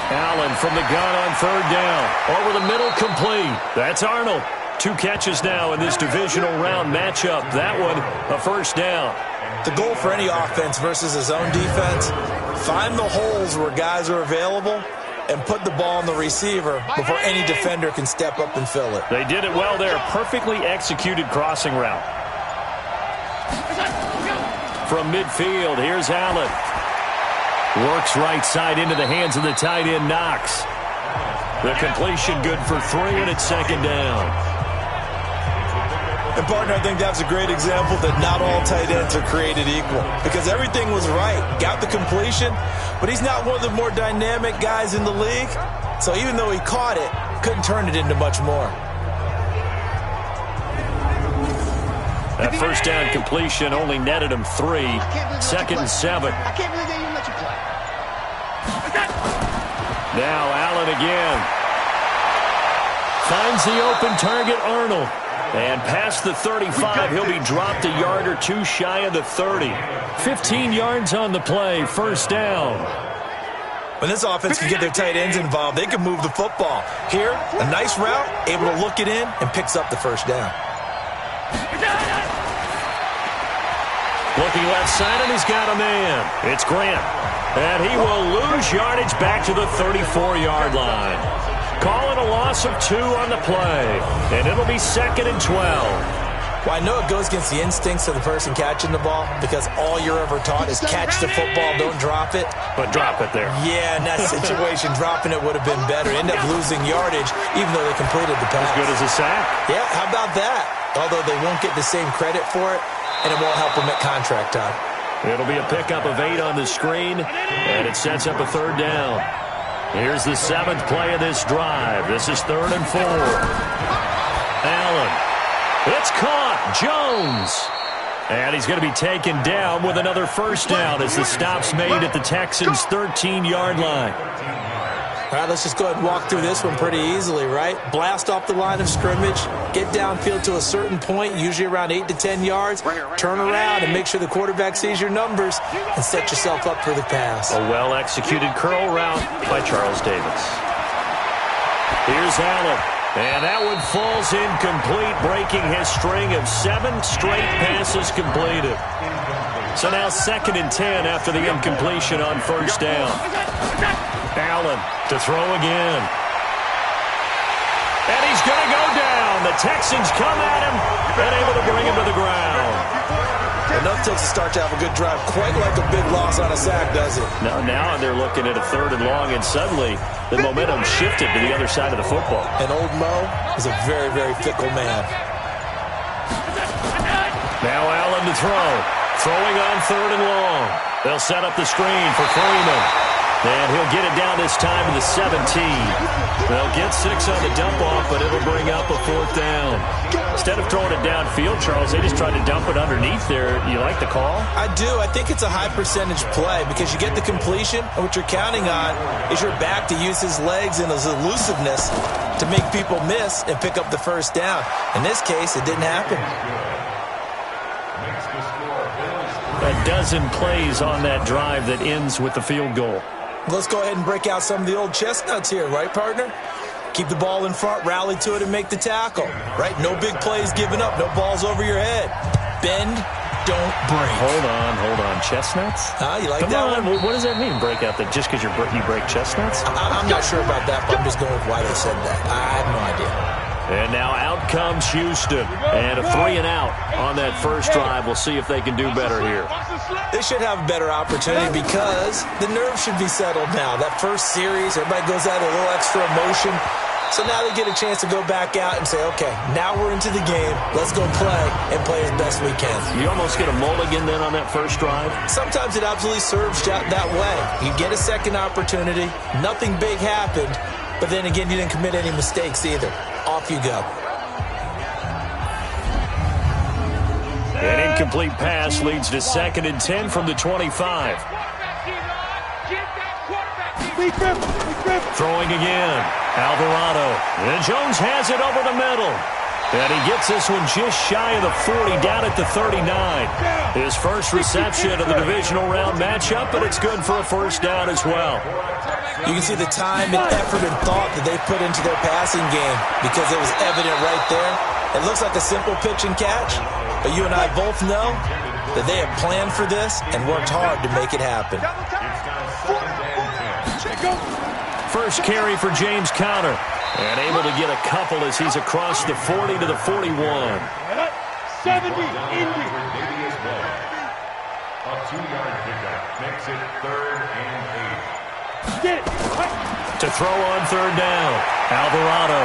Allen from the gun on third down. Over the middle, complete. That's Arnold. 2 catches now in this divisional round matchup. That one, a first down. The goal for any offense versus his own defense, find the holes where guys are available and put the ball on the receiver before any defender can step up and fill it. They did it well there. Perfectly executed crossing route. From midfield, here's Allen. Works right side into the hands of the tight end, Knox. The completion good for 3, and it's second down. And, partner, I think that's a great example that not all tight ends are created equal because everything was right. Got the completion, but he's not one of the more dynamic guys in the league. So even though he caught it, couldn't turn it into much more. That first down completion only netted him 3. Second and 7. I can't believe they even let you play. Now Allen again. Finds the open target, Arnold. And past the 35, he'll be dropped a yard or 2 shy of the 30. 15 yards on the play, first down. When this offense can get their tight ends involved, they can move the football. Here, a nice route, able to look it in, and picks up the first down. Looking left side, and he's got a man. It's Grant. And he will lose yardage back to the 34-yard line. Calling a loss of 2 on the play. And it'll be second and 12. Well, I know it goes against the instincts of the person catching the ball because all you're ever taught is catch the football, don't drop it. But drop it there. Yeah, in that situation, dropping it would have been better. End up losing yardage even though they completed the pass. As good as a sack. Yeah, how about that? Although they won't get the same credit for it, and it won't help them at contract time. It'll be a pickup of 8 on the screen, and it sets up a third down. Here's the 7th play of this drive. This is 3rd and 4. Allen. It's caught. Jones. And he's going to be taken down with another first down as the stop's made at the Texans' 13-yard line. All right, let's just go ahead and walk through this one pretty easily, right? Blast off the line of scrimmage, get downfield to a certain point, usually around 8 to 10 yards, turn around and make sure the quarterback sees your numbers and set yourself up for the pass. A well-executed curl route by Charles Davis. Here's Allen, and that one falls incomplete, breaking his string of 7 straight passes completed. So now 2nd and 10 after the incompletion on first down. Allen to throw again. And he's going to go down. The Texans come at him and able to bring him to the ground. Enough takes to start to have a good drive. Quite like a big loss on a sack, does it? Now they're looking at a 3rd and long, and suddenly the momentum shifted to the other side of the football. And old Mo is a very, very fickle man. Now Allen to throw. Throwing on 3rd and long. They'll set up the screen for Freeman. And he'll get it down this time to the 17. They'll get 6 on the dump-off, but it'll bring up a 4th down. Instead of throwing it downfield, Charles, they just tried to dump it underneath there. You like the call? I do. I think it's a high-percentage play because you get the completion, and what you're counting on is your back to use his legs and his elusiveness to make people miss and pick up the first down. In this case, it didn't happen. A dozen plays on that drive that ends with the field goal. Let's go ahead and break out some of the old chestnuts here, right, partner? Keep the ball in front, rally to it, and make the tackle, right? No big plays given up, no balls over your head. Bend, don't break. Hold on. Chestnuts? You like Come that on. one? What does that mean, break out? That just because you break chestnuts? I'm not sure about that, but I'm just going with why they said that. I have no idea. And now out comes Houston. And a 3 and out on that first drive. We'll see if they can do better here. They should have a better opportunity because the nerves should be settled now. That first series, everybody goes out a little extra emotion. So now they get a chance to go back out and say, okay, now we're into the game. Let's go play and play as best we can. You almost get a mulligan then on that first drive? Sometimes it absolutely serves that way. You get a second opportunity. Nothing big happened. But then again, you didn't commit any mistakes either. Off you go. An incomplete pass leads to 2nd and 10 from the 25. Throwing again. Alvarado. And Jones has it over the middle. And he gets this one just shy of the 40, down at the 39. His first reception of the divisional round matchup, but it's good for a first down as well. You can see the time and effort and thought that they put into their passing game because it was evident right there. It looks like a simple pitch and catch, but you and I both know that they have planned for this and worked hard to make it happen. First carry for James Conner. And able to get a couple as he's across the 40 to the 41. 70, Indy. A 2-yard pickup makes it 3rd and 8. Get it. To throw on 3rd down. Alvarado.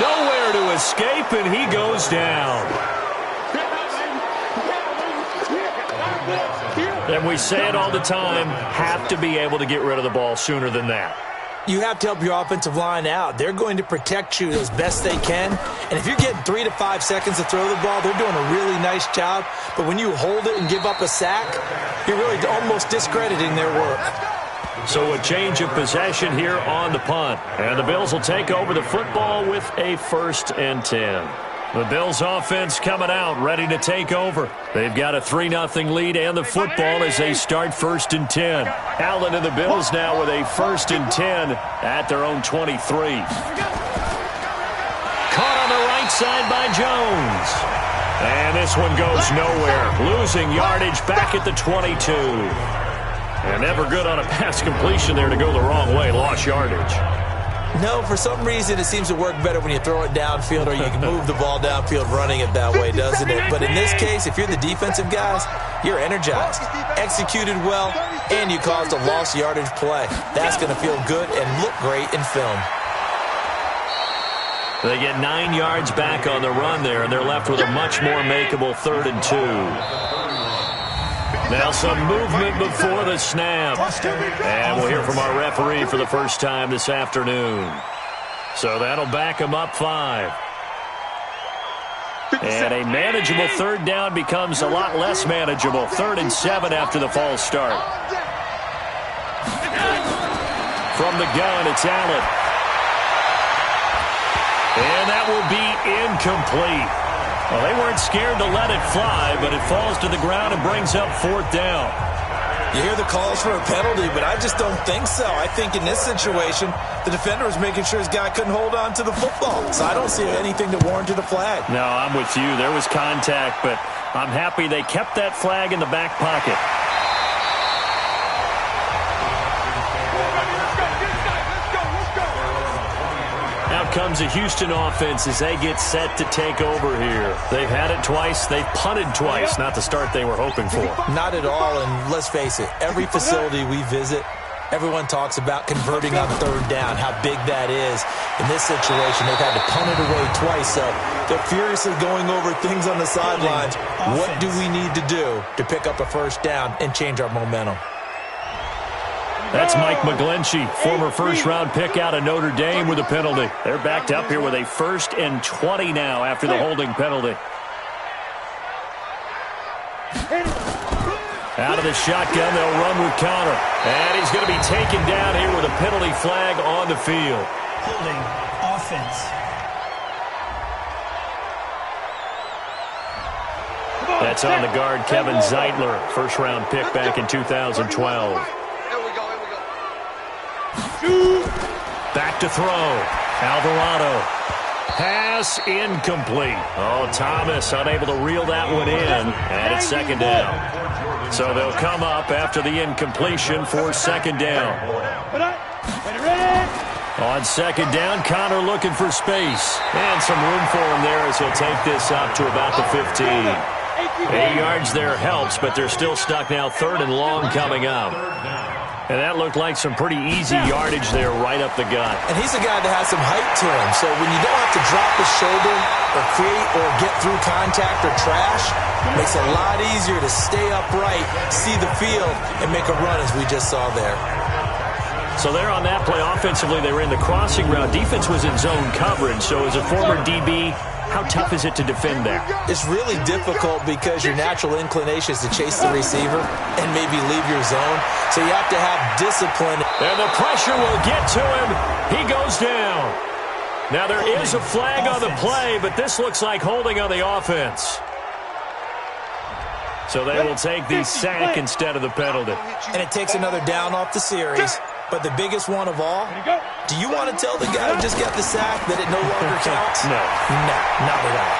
Nowhere to escape, and he goes down. And we say it all the time, have to be able to get rid of the ball sooner than that. You have to help your offensive line out. They're going to protect you as best they can. And if you're getting 3 to 5 seconds to throw the ball, they're doing a really nice job. But when you hold it and give up a sack, you're really almost discrediting their work. So a change of possession here on the punt. And the Bills will take over the football with a 1st and 10. The Bills offense coming out, ready to take over. They've got a 3-0 lead and the football as they start 1st and 10. Allen and the Bills now with a 1st and 10 at their own 23. Caught on the right side by Jones. And this one goes nowhere. Losing yardage back at the 22. And never good on a pass completion there to go the wrong way. Lost yardage. No, for some reason it seems to work better when you throw it downfield or you can move the ball downfield running it that way, doesn't it? But in this case, if you're the defensive guys, you're energized, executed well, and you caused a lost yardage play. That's going to feel good and look great in film. They get 9 yards back on the run there, and they're left with a much more makeable 3rd and 2. Now some movement before the snap. And we'll hear from our referee for the first time this afternoon. So that'll back him up 5. And a manageable 3rd down becomes a lot less manageable. 3rd and 7 after the false start. From the gun, it's Allen. And that will be incomplete. Well, they weren't scared to let it fly, but it falls to the ground and brings up 4th down. You hear the calls for a penalty, but I just don't think so. I think in this situation, the defender was making sure his guy couldn't hold on to the football. So I don't see anything that warranted a flag. No, I'm with you. There was contact, but I'm happy they kept that flag in the back pocket. Comes a Houston offense as they get set to take over here. They've had it twice. They've punted twice. Not the start they were hoping for. Not at all, and let's face it, every facility we visit, everyone talks about converting on 3rd down, how big that is. In this situation, they've had to punt it away twice, so they're furiously going over things on the sidelines. What do we need to do to pick up a 1st down and change our momentum? That's Mike McGlinchey, former first-round pick out of Notre Dame with a penalty. They're backed up here with a 1st and 20 now after the holding penalty. Out of the shotgun, they'll run with Conner. And he's going to be taken down here with a penalty flag on the field. Holding offense. That's on the guard, Kevin Zeitler, first-round pick back in 2012. Back to throw. Alvarado. Pass incomplete. Oh, Thomas unable to reel that one in. And it's 2nd down. So they'll come up after the incompletion for 2nd down. On 2nd down, Conner looking for space. And some room for him there as he'll take this up to about the 15. 8 yards there helps, but they're still stuck now. 3rd and long coming up. And that looked like some pretty easy yardage there right up the gut. And he's a guy that has some height to him. So when you don't have to drop his shoulder or create or get through contact or trash, it makes it a lot easier to stay upright, see the field, and make a run as we just saw there. So there on that play, offensively, they were in the crossing route. Defense was in zone coverage. So as a former DB, how tough is it to defend there? It's really difficult because your natural inclination is to chase the receiver and maybe leave your zone. So you have to have discipline. And the pressure will get to him. He goes down. Now there is a flag on the play, but this looks like holding on the offense. So they will take the sack instead of the penalty. And it takes another down off the series. But the biggest one of all, do you want to tell the guy who just got the sack that it no longer counts? No. No, not at all.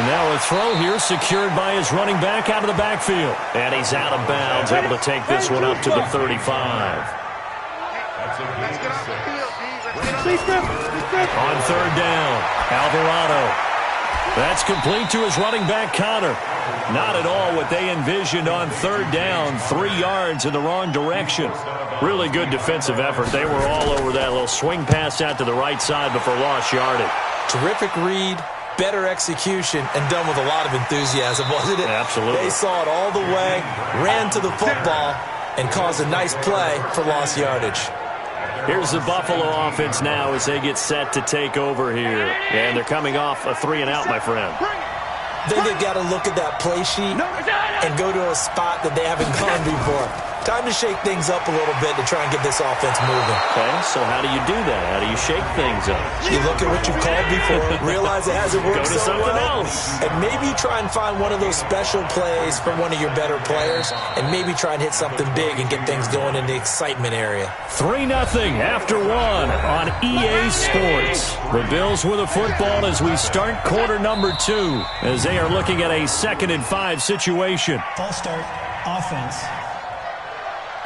And now a throw here secured by his running back out of the backfield. And he's out of bounds, able to take this one up to the 35. On third down, Alvarado. That's complete to his running back, Connor. Not at all what they envisioned on third down. 3 yards in the wrong direction. Really good defensive effort. They were all over that little swing pass out to the right side before lost yardage. Terrific read, better execution, and done with a lot of enthusiasm, wasn't it? Absolutely. They saw it all the way, ran to the football, and caused a nice play for lost yardage. Here's the Buffalo offense now as they get set to take over here. And they're coming off a 3-and-out, my friend. Then they've got to look at that play sheet and go to a spot that they haven't gone before. Time to shake things up a little bit to try and get this offense moving. Okay, so how do you do that? How do you shake things up? You look at what you've called before, realize it hasn't worked Go to so something well, else. and maybe try and find one of those special plays from one of your better players, and maybe try and hit something big and get things going in the excitement area. 3-0 after 1 on EA Sports. The Bills with a football as we start quarter number 2, as they are looking at a 2nd and 5 situation. False start, offense.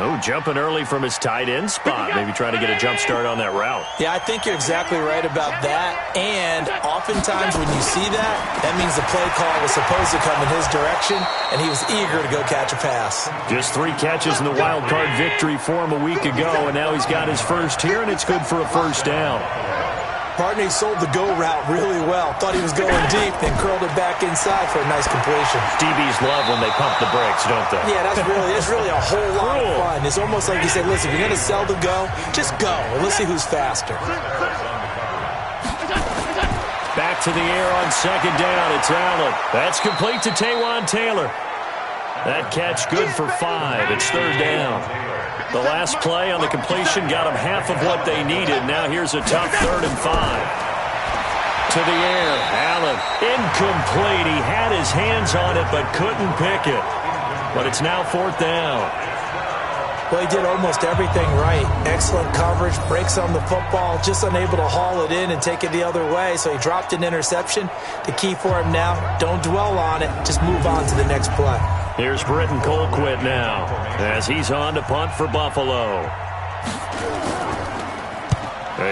Oh, jumping early from his tight end spot. Maybe trying to get a jump start on that route. Yeah, I think you're exactly right about that. And oftentimes when you see that, that means the play call was supposed to come in his direction, and he was eager to go catch a pass. Just 3 catches in the wild card victory for him a week ago, and now he's got his first here, and it's good for a first down. Partner, he sold the go route really well. Thought he was going deep, then curled it back inside for a nice completion. DBs love when they pump the brakes, don't they? Yeah, that's really a whole lot of fun. It's almost like you said, listen, if you're going to sell the go, just go, and let's see who's faster. Back to the air on 2nd down. It's Allen. That's complete to Taywan Taylor. That catch good for 5. It's 3rd down. The last play on the completion got them half of what they needed. Now here's a tough 3rd and 5. To the air. Allen. Incomplete. He had his hands on it but couldn't pick it. But it's now 4th down. Well, he did almost everything right. Excellent coverage, breaks on the football, just unable to haul it in and take it the other way. So he dropped an interception. The key for him now, don't dwell on it. Just move on to the next play. Here's Britton Colquitt now as he's on to punt for Buffalo.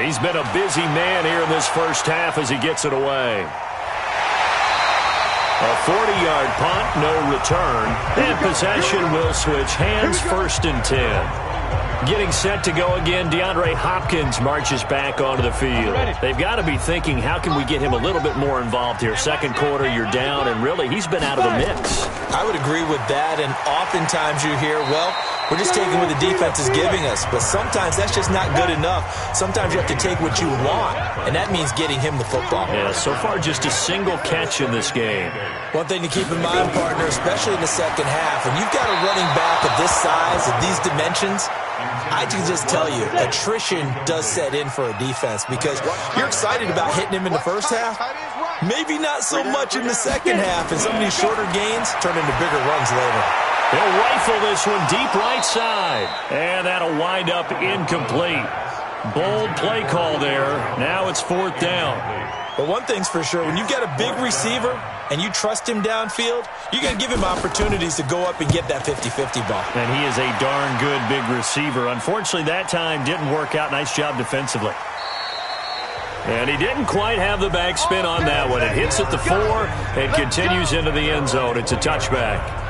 He's been a busy man here in this first half as he gets it away. A 40-yard punt, no return. And possession will switch hands, 1st and 10. Getting set to go again, DeAndre Hopkins marches back onto the field. They've got to be thinking, how can we get him a little bit more involved here? 2nd quarter, you're down, and really, he's been out of the mix. I would agree with that, and oftentimes you hear, well, we're just taking what the defense is giving us. But sometimes that's just not good enough. Sometimes you have to take what you want, and that means getting him the football. Yeah, so far just a single catch in this game. One thing to keep in mind, partner, especially in the second half, when you've got a running back of this size, of these dimensions, I can just tell you, attrition does set in for a defense because you're excited about hitting him in the first half. Maybe not so much in the second half, and some of these shorter gains turn into bigger runs later. They'll rifle this one deep right side. And that'll wind up incomplete. Bold play call there. Now it's 4th down. But one thing's for sure, when you've got a big receiver and you trust him downfield, you're going to give him opportunities to go up and get that 50-50 ball. And he is a darn good big receiver. Unfortunately, that time didn't work out. Nice job defensively. And he didn't quite have the backspin on that one. It hits at the 4 and continues into the end zone. It's a touchback.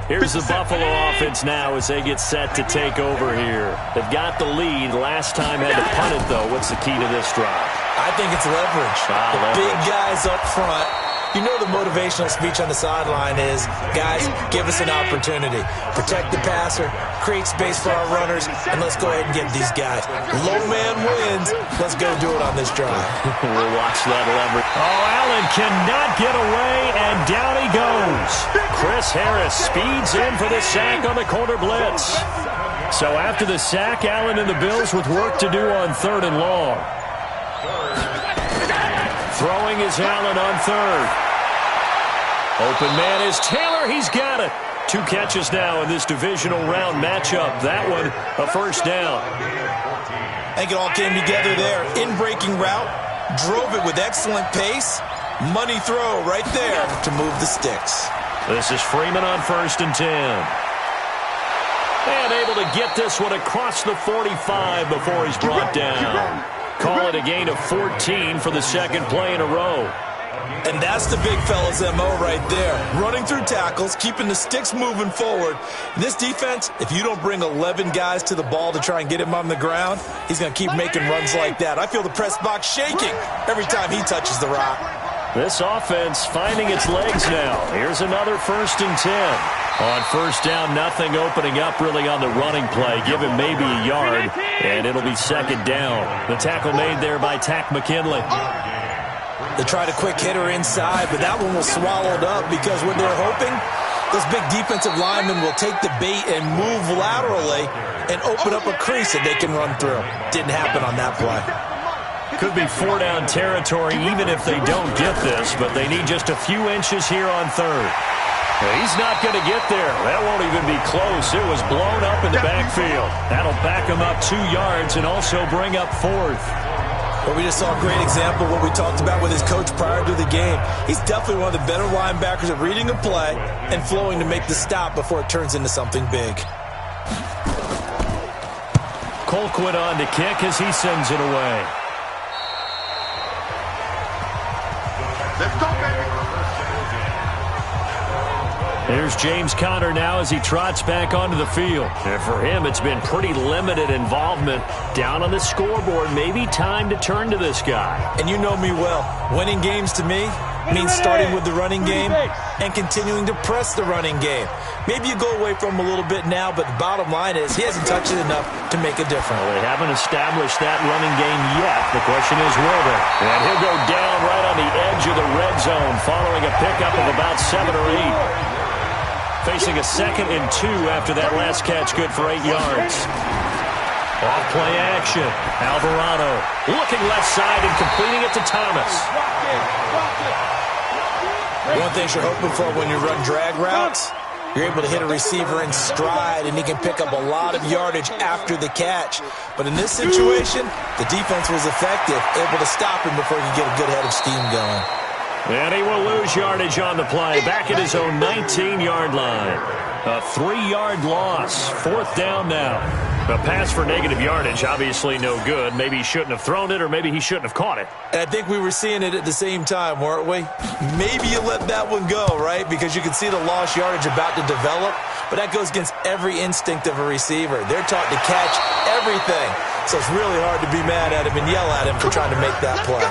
Here's the Buffalo offense now as they get set to take over here. They've got the lead. Last time had to punt it, though. What's the key to this drive? I think it's leverage. The big guys up front. You know the motivational speech on the sideline is, guys, give us an opportunity. Protect the passer, create space for our runners, and let's go ahead and get these guys. Low man wins. Let's go do it on this drive. We'll watch that leverage. Oh, Allen cannot get away, and down he goes. Chris Harris speeds in for the sack on the corner blitz. So after the sack, Allen and the Bills with work to do on 3rd and long. Throwing is Allen on third. Open man is Taylor. He's got it. 2 catches now in this divisional round matchup. That one, a first down. I think it all came together there. In-breaking route, drove it with excellent pace. Money throw right there to move the sticks. This is Freeman on 1st and 10. And able to get this one across the 45 before he's brought down. Call it a gain of 14 for the second play in a row. And that's the big fella's MO right there. Running through tackles, keeping the sticks moving forward. This defense, if you don't bring 11 guys to the ball to try and get him on the ground, he's going to keep making runs like that. I feel the press box shaking every time he touches the rock. This offense finding its legs now. Here's another 1st and 10. On first down, nothing opening up really on the running play. Give him maybe a yard, and it'll be second down. The tackle made there by Tack McKinley. They tried a quick hitter inside, but that one was swallowed up because what they're hoping, those big defensive linemen will take the bait and move laterally and open up a crease that they can run through. Didn't happen on that play. Could be 4-down territory even if they don't get this, but they need just a few inches here on third. He's not going to get there. That won't even be close. It was blown up in the backfield. That'll back him up 2 yards and also bring up 4th. Well, we just saw a great example of what we talked about with his coach prior to the game. He's definitely one of the better linebackers at reading a play and flowing to make the stop before it turns into something big. Colquitt on to kick as he sends it away. Let's go, baby. There's James Conner now as he trots back onto the field. And for him, it's been pretty limited involvement. Down on the scoreboard, maybe time to turn to this guy. And you know me well. Winning games to me means starting with the running game and continuing to press the running game. Maybe you go away from him a little bit now, but the bottom line is he hasn't touched it enough to make a difference. Well, they haven't established that running game yet. The question is, will they? And he'll go down right on the edge of the red zone following a pickup of about 7 or 8. Facing a 2nd and 2 after that last catch, good for 8 yards. Off play action. Alvarado looking left side and completing it to Thomas. One thing you're hoping for when you run drag routes, you're able to hit a receiver in stride and he can pick up a lot of yardage after the catch. But in this situation, the defense was effective, able to stop him before he could get a good head of steam going. And he will lose yardage on the play, back at his own 19-yard line. A 3-yard loss, 4th down now. A pass for negative yardage, obviously no good. Maybe he shouldn't have thrown it, or maybe he shouldn't have caught it. And I think we were seeing it at the same time, weren't we? Maybe you let that one go, right? Because you can see the lost yardage about to develop. But that goes against every instinct of a receiver. They're taught to catch everything. So it's really hard to be mad at him and yell at him for trying to make that play.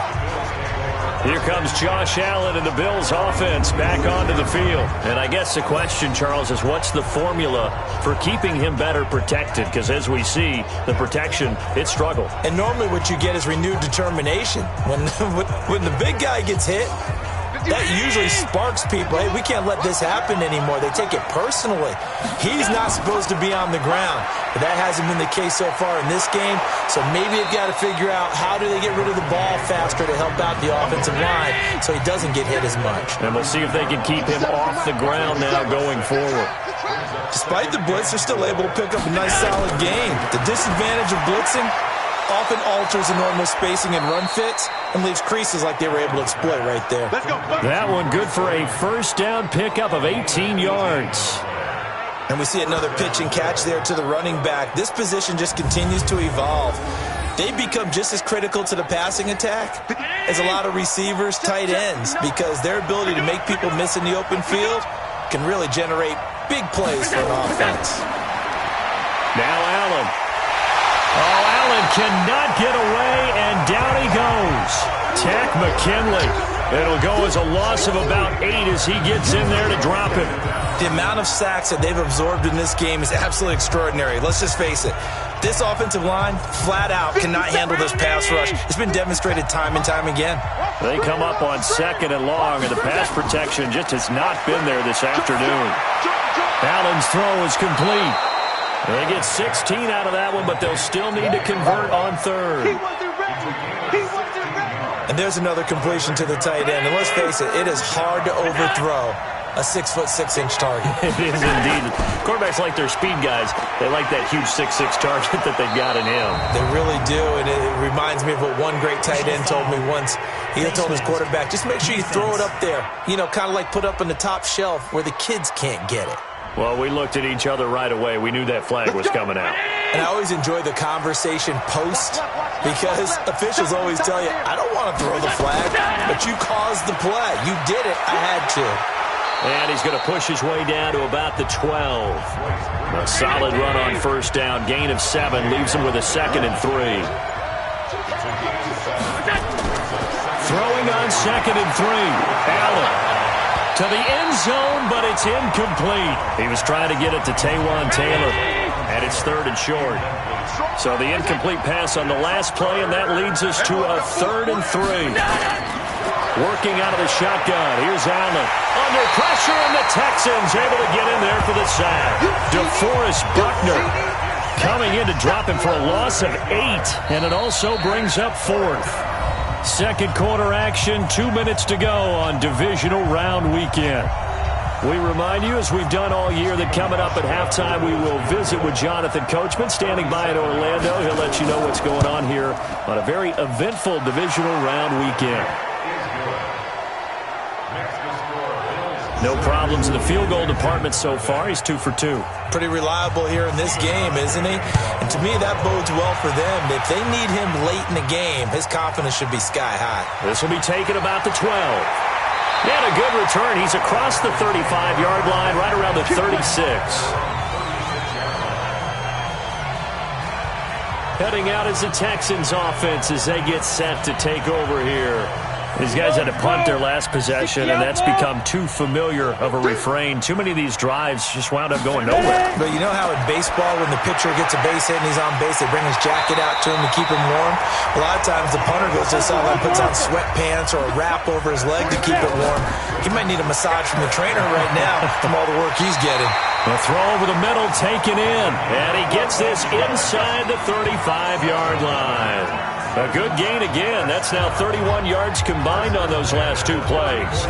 Here comes Josh Allen and the Bills offense back onto the field. And I guess the question, Charles, is what's the formula for keeping him better protected? Because as we see, the protection, it struggled. And normally what you get is renewed determination. When the big guy gets hit, that usually sparks people. Hey, we can't let this happen anymore. They take it personally. He's not supposed to be on the ground. But that hasn't been the case so far in this game. So maybe they've got to figure out how do they get rid of the ball faster to help out the offensive line so he doesn't get hit as much. And we'll see if they can keep him off the ground now going forward. Despite the blitz, they're still able to pick up a nice solid game. The disadvantage of blitzing often alters the normal spacing and run fits and leaves creases like they were able to exploit right there. That one good for a first down pickup of 18 yards. And we see another pitch and catch there to the running back. This position just continues to evolve. They become just as critical to the passing attack as a lot of receivers, tight ends, because their ability to make people miss in the open field can really generate big plays for an offense. Now Allen. Oh, Allen cannot get away, and down he goes. Tack McKinley. It'll go as a loss of about 8 as he gets in there to drop him. The amount of sacks that they've absorbed in this game is absolutely extraordinary. Let's just face it. This offensive line, flat out, cannot handle this pass rush. It's been demonstrated time and time again. They come up on 2nd and long, and the pass protection just has not been there this afternoon. Allen's throw is complete. They get 16 out of that one, but they'll still need to convert on 3rd. He wasn't ready. He wasn't ready. And there's another completion to the tight end. And let's face it, it is hard to overthrow a 6'6" target. It is indeed. Quarterbacks like their speed guys. They like that huge 6'6" target that they've got in him. They really do, and it reminds me of what one great tight end told me once. He had told his quarterback, just make sure you throw it up there. You know, kind of like put up on the top shelf where the kids can't get it. Well, we looked at each other right away. We knew that flag was coming out. And I always enjoy the conversation post because officials always tell you, I don't want to throw the flag, but you caused the play. You did it. I had to. And he's going to push his way down to about the 12. A solid run on first down. Gain of 7 leaves him with a 2nd and 3. Throwing on 2nd and 3. Allen to the end zone, but it's incomplete. He was trying to get it to Taywan Taylor, and it's 3rd and short. So the incomplete pass on the last play, and that leads us to a 3rd and 3. Working out of the shotgun. Here's Allen. Under pressure, and the Texans able to get in there for the sack. DeForest Buckner coming in to drop him for a loss of 8, and it also brings up 4th. Second quarter action, 2 minutes to go on divisional round weekend. We remind you, as we've done all year, that coming up at halftime, we will visit with Jonathan Coachman, standing by in Orlando. He'll let you know what's going on here on a very eventful divisional round weekend. No problems in the field goal department so far. He's 2 for 2. Pretty reliable here in this game, isn't he? And to me, that bodes well for them. If they need him late in the game, his confidence should be sky high. This will be taken about the 12. And a good return. He's across the 35-yard line, right around the 36. Heading out is the Texans offense as they get set to take over here. These guys had to punt their last possession, and that's become too familiar of a refrain. Too many of these drives just wound up going nowhere. But you know how in baseball, when the pitcher gets a base hit and he's on base, they bring his jacket out to him to keep him warm? A lot of times the punter goes to the sideline, puts on sweatpants or a wrap over his leg to keep it warm. He might need a massage from the trainer right now from all the work he's getting. A throw over the middle taken in, and he gets this inside the 35-yard line. A good gain again. That's now 31 yards combined on those last 2 plays.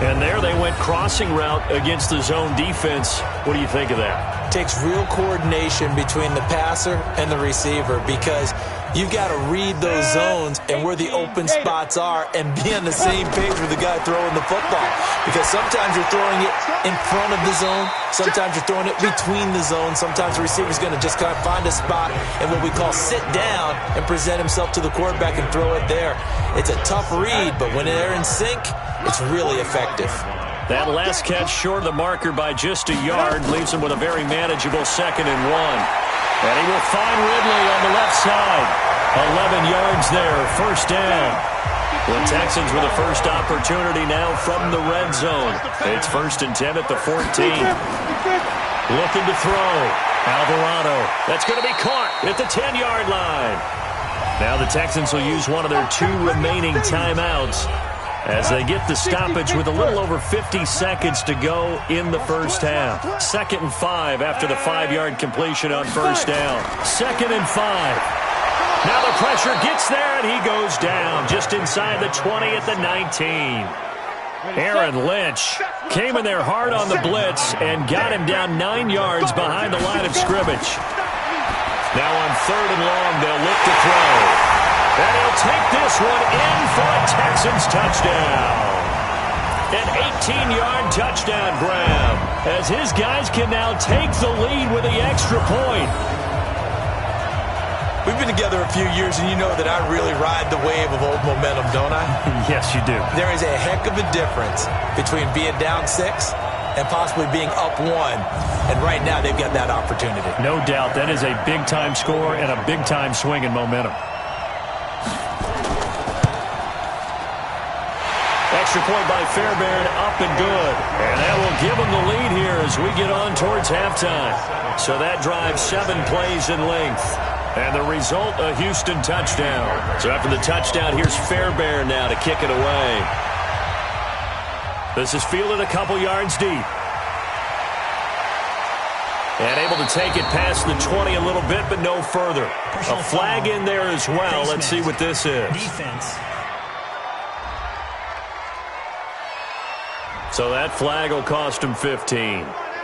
And there they went crossing route against the zone defense. What do you think of that? Takes real coordination between the passer and the receiver because you've got to read those zones and where the open spots are and be on the same page with the guy throwing the football. Because sometimes you're throwing it in front of the zone. Sometimes you're throwing it between the zones. Sometimes the receiver's going to just kind of find a spot and what we call sit down and present himself to the quarterback and throw it there. It's a tough read, but when they're in sync, it's really effective. That last catch short of the marker by just a yard leaves him with a very manageable 2nd and 1. And he will find Ridley on the left side. 11 yards there, first down. The Texans with a first opportunity now from the red zone. It's 1st and 10 at the 14. Looking to throw. Alvarado. That's going to be caught at the 10-yard line. Now the Texans will use one of their 2 remaining timeouts as they get the stoppage with a little over 50 seconds to go in the first half. 2nd and 5 after the 5-yard completion on first down. 2nd and 5. Now the pressure gets there, and he goes down just inside the 20 at the 19. Aaron Lynch came in there hard on the blitz and got him down 9 yards behind the line of scrimmage. Now on 3rd and long, they'll look to throw. And he'll take this one in for a Texans touchdown. An 18-yard touchdown grab as his guys can now take the lead with the extra point. We've been together a few years, and you know that I really ride the wave of old momentum, don't I? Yes, you do. There is a heck of a difference between being down 6 and possibly being up 1. And right now, they've got that opportunity. No doubt. That is a big-time score and a big-time swing in momentum. Extra point by Fairbairn, up and good. And that will give them the lead here as we get on towards halftime. So that drives 7 plays in length. And the result, a Houston touchdown. So after the touchdown, here's Fairbairn now to kick it away. This is fielded a couple yards deep. And able to take it past the 20 a little bit, but no further. A flag in there as well. Let's see what this is. Defense. So that flag will cost him 15.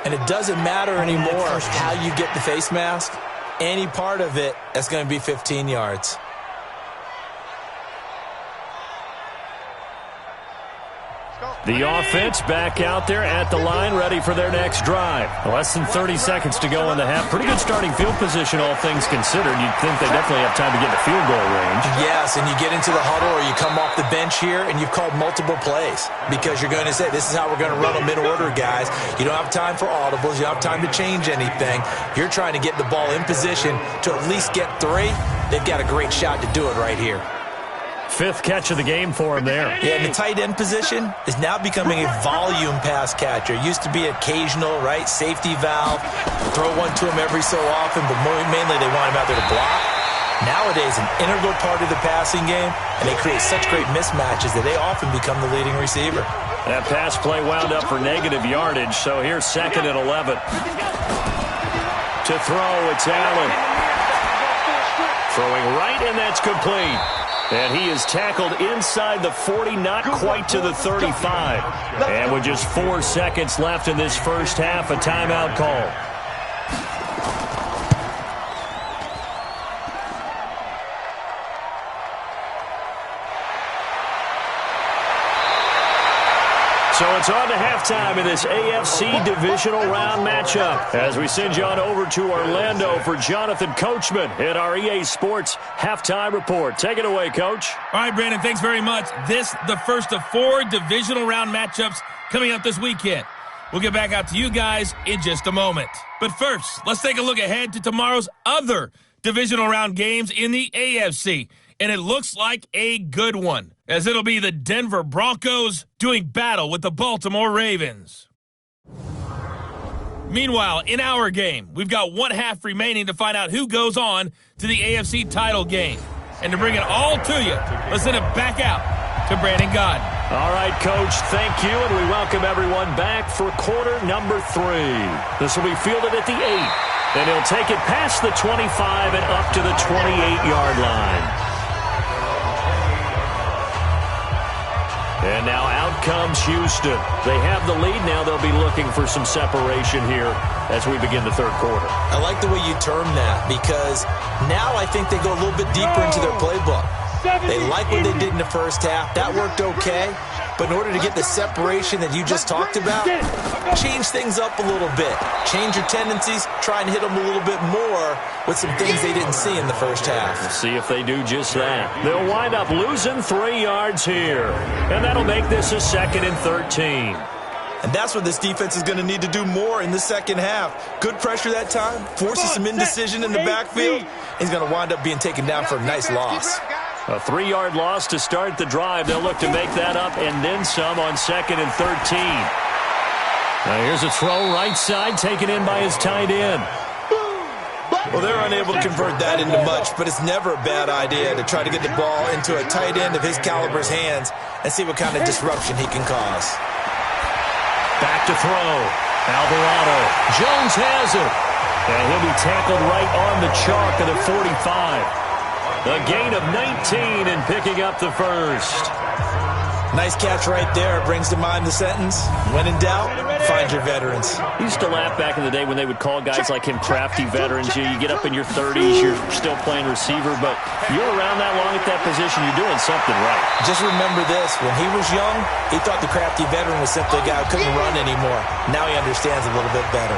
And it doesn't matter anymore how you get the face mask. Any part of it, that's going to be 15 yards. The offense back out there at the line, ready for their next drive. Less than 30 seconds to go in the half. Pretty good starting field position, all things considered. You'd think they definitely have time to get to field goal range. Yes, and you get into the huddle or you come off the bench here, and you've called multiple plays because you're going to say, this is how we're going to run them in order, guys. You don't have time for audibles. You don't have time to change anything. You're trying to get the ball in position to at least get 3. They've got a great shot to do it right here. 5th catch of the game for him there. Yeah, and the tight end position is now becoming a volume pass catcher. It used to be occasional, right, safety valve. Throw one to him every so often, but mainly they want him out there to block. Nowadays, an integral part of the passing game, and they create such great mismatches that they often become the leading receiver. That pass play wound up for negative yardage, so here's 2nd and 11. To throw, it's Allen. Throwing right, and that's complete. And he is tackled inside the 40, not quite to the 35. And with just 4 seconds left in this first half, a timeout call. So it's on to halftime in this AFC Divisional Round matchup as we send you on over to Orlando for Jonathan Coachman in our EA Sports Halftime Report. Take it away, Coach. All right, Brandon, thanks very much. This, the first of 4 Divisional Round matchups coming up this weekend. We'll get back out to you guys in just a moment. But first, let's take a look ahead to tomorrow's other Divisional Round games in the AFC. And it looks like a good one, as it'll be the Denver Broncos doing battle with the Baltimore Ravens. Meanwhile, in our game, we've got 1 half remaining to find out who goes on to the AFC title game. And to bring it all to you, let's send it back out to Brandon Godden. All right, Coach, thank you, and we welcome everyone back for quarter number 3. This will be fielded at the 8, and he'll take it past the 25 and up to the 28-yard line. And now out comes Houston. They have the lead now. They'll be looking for some separation here as we begin the third quarter. I like the way you term that because now I think they go a little bit deeper into their playbook. They like what they did in the first half. That worked okay. But in order to get the separation that you just talked about, change things up a little bit. Change your tendencies. Try and hit them a little bit more with some things they didn't see in the first half. We'll see if they do just that. They'll wind up losing 3 yards here. And that'll make this a 2nd and 13. And that's what this defense is going to need to do more in the second half. Good pressure that time. Forces some indecision in the backfield. He's going to wind up being taken down for a nice loss. A 3-yard loss to start the drive. They'll look to make that up and then some on 2nd and 13. Now here's a throw right side taken in by his tight end. Well, they're unable to convert that into much, but it's never a bad idea to try to get the ball into a tight end of his caliber's hands and see what kind of disruption he can cause. Back to throw. Alvarado. Jones has it. And he'll be tackled right on the chalk of the 45. A gain of 19 and picking up the first. Nice catch right there. Brings to mind the sentence, when in doubt, find your veterans. I used to laugh back in the day when they would call guys like him crafty veterans. You get up in your 30s, you're still playing receiver, but you're around that long at that position, you're doing something right. Just remember this. When he was young, he thought the crafty veteran was simply a guy who couldn't run anymore. Now he understands a little bit better.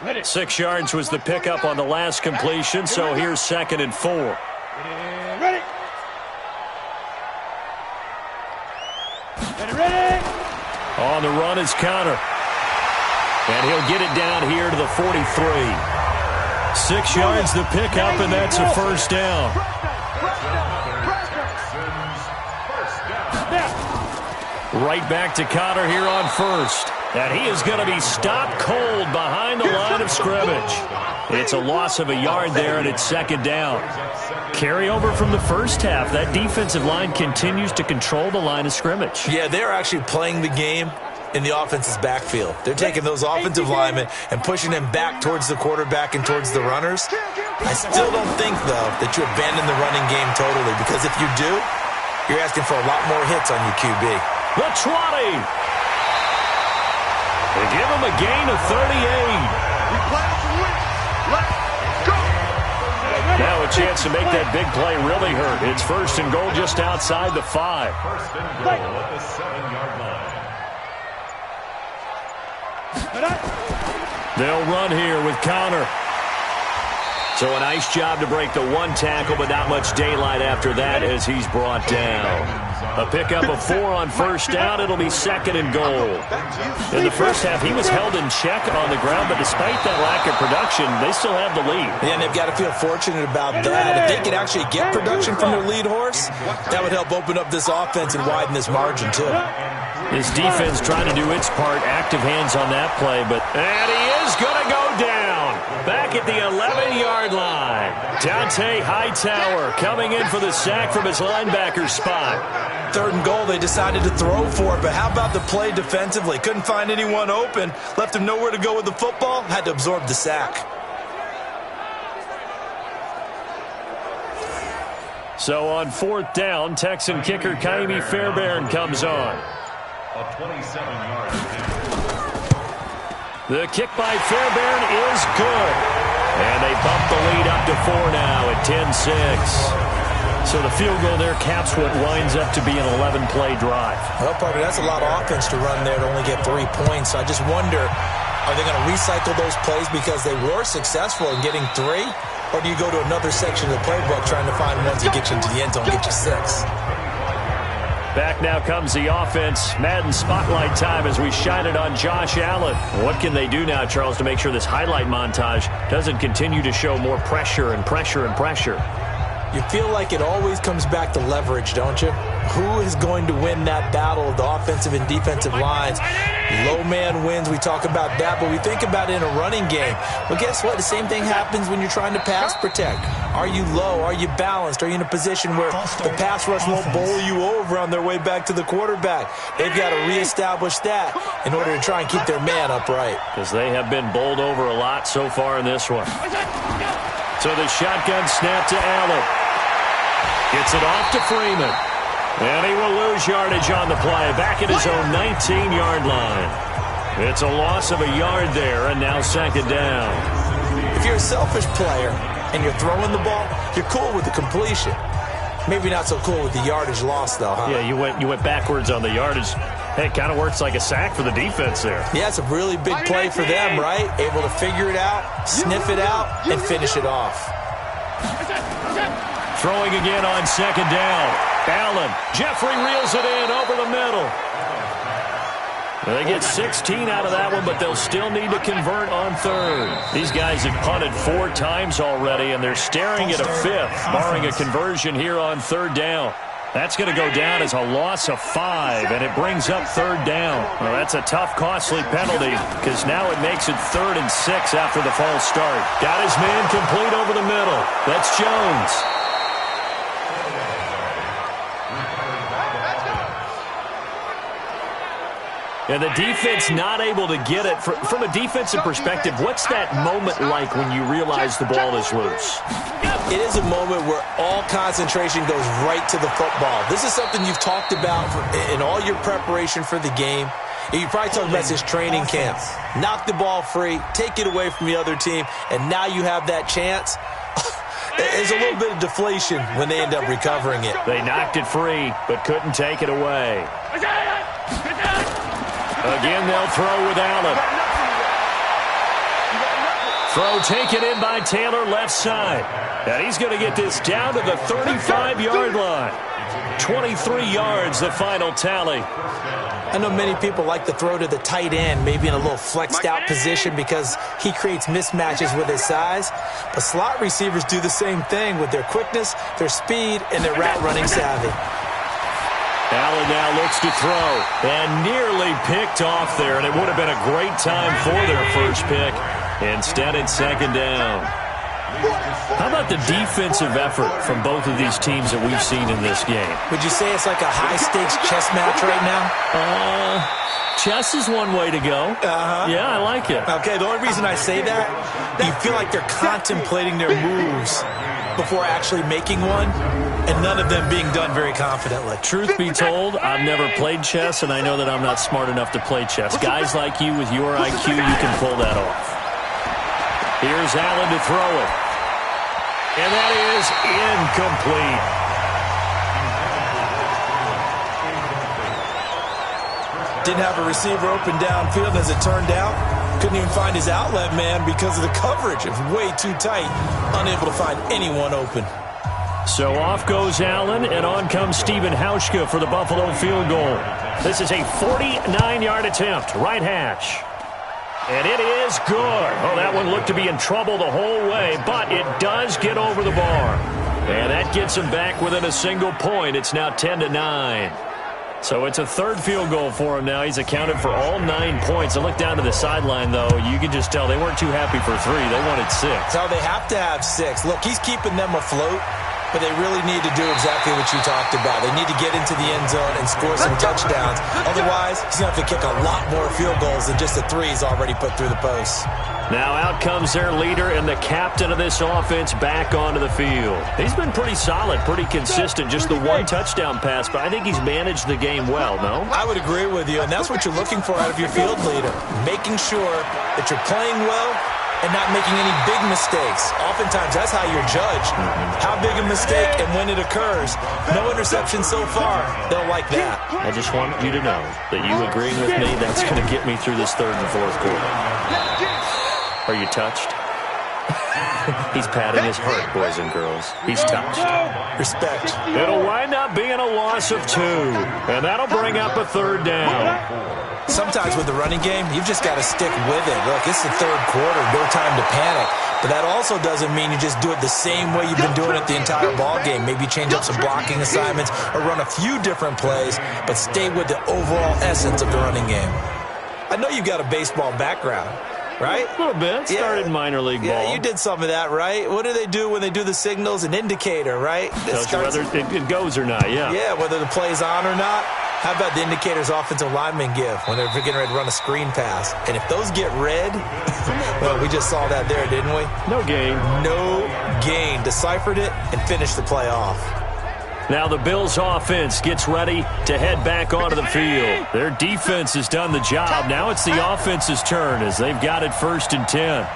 Ready. 6 yards was the pickup on the last completion, so here's 2nd and 4. Ready. Ready. On the run is Connor. And he'll get it down here to the 43. 6 yards the pickup, and that's a first down. Right back to Connor here on first. And he is going to be stopped cold behind the line of scrimmage. It's a loss of a yard there, and it's 2nd down. Carry over from the first half. That defensive line continues to control the line of scrimmage. Yeah, they're actually playing the game in the offense's backfield. They're taking those offensive linemen and pushing them back towards the quarterback and towards the runners. I still don't think, though, that you abandon the running game totally, because if you do, you're asking for a lot more hits on your QB. The 20. They give him a gain of 38. Now a chance to make that big play really hurt. It's first and goal just outside the 5. First and goal at the 7-yard line. They'll run here with Connor. So a nice job to break the one tackle, but not much daylight after that as he's brought down. A pickup of 4 on first down. It'll be second and goal. In the first half, he was held in check on the ground, but despite that lack of production, they still have the lead. Yeah, and they've got to feel fortunate about that. If they could actually get production from their lead horse, that would help open up this offense and widen this margin, too. His defense trying to do its part. Active hands on that play, and he is going to go down. Back at the 11-yard line. Dante Hightower coming in for the sack from his linebacker spot. Third and goal, they decided to throw for it, but how about the play defensively? Couldn't find anyone open, left him nowhere to go with the football, had to absorb the sack. So on fourth down, Texan kicker Kaimi Fairbairn comes on. A 27-yard kick. The kick by Fairbairn is good. And they bump the lead up to 4 now at 10-6. So the field goal there caps what winds up to be an 11-play drive. Well, Parker, that's a lot of offense to run there to only get 3 points. So I just wonder, are they going to recycle those plays because they were successful in getting 3? Or do you go to another section of the playbook trying to find ones that get you into the end zone, get you 6? Back now comes the offense. Madden spotlight time as we shine it on Josh Allen. What can they do now, Charles, to make sure this highlight montage doesn't continue to show more pressure and pressure and pressure? You feel like it always comes back to leverage, don't you? Who is going to win that battle of the offensive and defensive lines? Low man wins. We talk about that, but we think about it in a running game. Well, guess what? The same thing happens when you're trying to pass protect. Are you low? Are you balanced? Are you in a position where the pass rush won't bowl you over on their way back to the quarterback? They've got to reestablish that in order to try and keep their man upright. Because they have been bowled over a lot so far in this one. So the shotgun snap to Allen. Gets it off to Freeman. And he will lose yardage on the play. Back at his own 19-yard line. It's a loss of a yard there, and now second down. If you're a selfish player and you're throwing the ball, you're cool with the completion. Maybe not so cool with the yardage loss, though, huh? Yeah, you went backwards on the yardage. Hey, it kind of works like a sack for the defense there. Yeah, it's a really big play for them, right? Able to figure it out, sniff it out, and finish it off. Throwing again on second down. Allen. Jeffrey reels it in over the middle. They get 16 out of that one, but they'll still need to convert on third. These guys have punted 4 times already, and they're staring at a 5th, barring a conversion here on third down. That's going to go down as a loss of 5, and it brings up third down. Well, that's a tough, costly penalty because now it makes it 3rd and 6 after the false start. Got his man complete over the middle. That's Jones. And the defense not able to get it. From a defensive perspective, what's that moment like when you realize the ball is loose? It is a moment where all concentration goes right to the football. This is something you've talked about in all your preparation for the game. You probably talked about this training camp. Knock the ball free, take it away from the other team, and now you have that chance. There's a little bit of deflation when they end up recovering it. They knocked it free, but couldn't take it away. Again, they'll throw with Allen. Throw taken in by Taylor left side. And he's going to get this down to the 35-yard line. 23 yards, the final tally. I know many people like to throw to the tight end, maybe in a little flexed out position because he creates mismatches with his size. But slot receivers do the same thing with their quickness, their speed, and their route running savvy. Allen now looks to throw and nearly picked off there, and it would have been a great time for their first pick. Instead, it's second down. How about the defensive effort from both of these teams that we've seen in this game? Would you say it's like a high-stakes chess match right now? Chess is one way to go. Yeah, I like it. Okay, the only reason I say that, you feel like they're contemplating their moves before actually making one, and none of them being done very confidently. Truth be told, I've never played chess, and I know that I'm not smart enough to play chess. Guys like you with your IQ, you can pull that off. Here's Allen to throw it. And that is incomplete. Didn't have a receiver open downfield, as it turned out. Couldn't even find his outlet man because of the coverage. It was way too tight. Unable to find anyone open. So off goes Allen, and on comes Stephen Hauschka for the Buffalo field goal. This is a 49-yard attempt, right hash. And it is good. Oh, that one looked to be in trouble the whole way, but it does get over the bar. And that gets him back within a single point. It's now 10-9. So it's a third field goal for him now. He's accounted for all 9 points. I look down to the sideline, though. You can just tell they weren't too happy for 3. They wanted 6. So they have to have 6. Look, he's keeping them afloat, but they really need to do exactly what you talked about. They need to get into the end zone and score some touchdowns. Otherwise, he's going to have to kick a lot more field goals than just the 3 he's already put through the posts. Now out comes their leader and the captain of this offense back onto the field. He's been pretty solid, pretty consistent, just the one touchdown pass, but I think he's managed the game well, no? I would agree with you, and that's what you're looking for out of your field leader, making sure that you're playing well and not making any big mistakes. Oftentimes, that's how you're judged. How big a mistake and when it occurs. No interception so far. They'll like that. I just wanted you to know that you agreeing with me, that's going to get me through this third and fourth quarter. Are you touched? He's patting his heart, boys and girls. He's touched. Respect. It'll wind up being a loss of 2, and that'll bring up a third down. Sometimes with the running game, you've just got to stick with it. Look, it's the third quarter, no time to panic. But that also doesn't mean you just do it the same way you've been doing it the entire ball game. Maybe change up some blocking assignments or run a few different plays, but stay with the overall essence of the running game. I know you've got a baseball background, right? A little bit. Started in minor league ball. Yeah, you did some of that, right? What do they do when they do the signals? An indicator, right? Tells you whether it goes or not, yeah. Yeah, whether the play's on or not. How about the indicators offensive linemen give when they're getting ready to run a screen pass? And if those get red, well, we just saw that there, didn't we? No gain. No gain. Deciphered it and finished the play off. Now the Bills offense gets ready to head back onto the field. Their defense has done the job. Now it's the offense's turn as they've got it 1st and 10.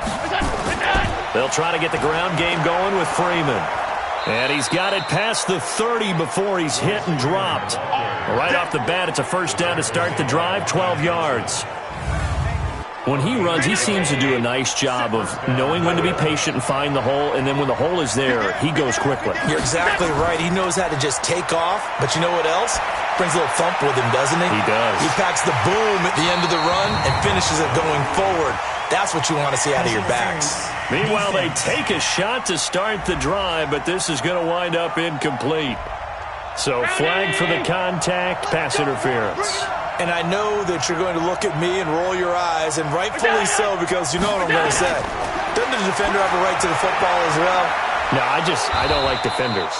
They'll try to get the ground game going with Freeman. And he's got it past the 30 before he's hit and dropped. Right off the bat, it's a first down to start the drive, 12 yards. When he runs, he seems to do a nice job of knowing when to be patient and find the hole, and then when the hole is there, he goes quickly. You're exactly right. He knows how to just take off, but you know what else? Brings a little thump with him, doesn't he? He does. He packs the boom at the end of the run and finishes it going forward. That's what you want to see out of your backs. Meanwhile, they take a shot to start the drive, but this is going to wind up incomplete. So flag for the contact, pass interference. And I know that you're going to look at me and roll your eyes, and rightfully so, because you know what I'm going to say. Doesn't the defender have a right to the football as well? No, I don't like defenders.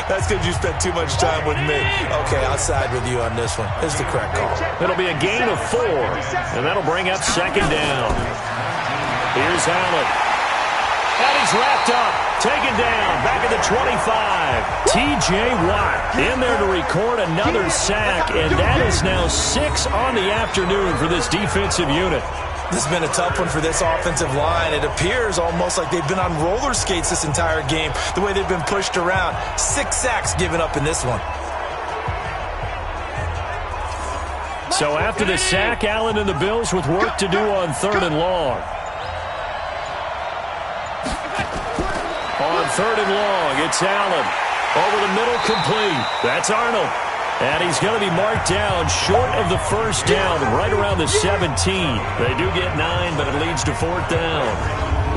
That's because you spent too much time with me. Okay, I'll side with you on this one. It's the correct call. It'll be a gain of 4, and that'll bring up 2nd down. Here's Allen. And he's wrapped up. Taken down. Back at the 25. T.J. Watt in there to record another sack, and that is now 6 on the afternoon for this defensive unit. This has been a tough one for this offensive line. It appears almost like they've been on roller skates this entire game, the way they've been pushed around. 6 sacks given up in this one. So after the sack, Allen and the Bills with work to do on 3rd and long. On 3rd and long, it's Allen. Over the middle, complete. That's Arnold. And he's going to be marked down short of the first down, right around the 17. They do get 9, but it leads to 4th down.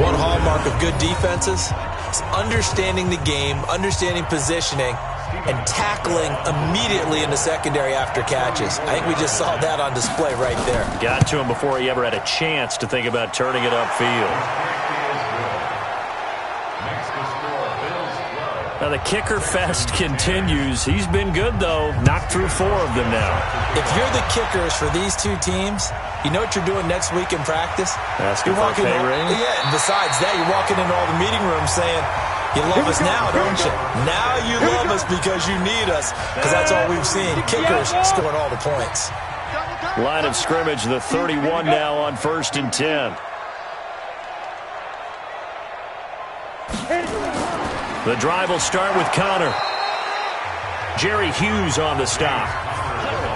One hallmark of good defenses is understanding the game, understanding positioning, and tackling immediately in the secondary after catches. I think we just saw that on display right there. Got to him before he ever had a chance to think about turning it upfield. Now the kicker fest continues. He's been good, though. Knocked through 4 of them now. If you're the kickers for these two teams, you know what you're doing next week in practice? Asking for a pay raise? Yeah, besides that, you're walking into all the meeting rooms saying, you love us now, don't you? Now you love us because you need us, because that's all we've seen. Kickers scoring all the points. Line of scrimmage, the 31 now on 1st and 10. The drive will start with Connor. Jerry Hughes on the stop.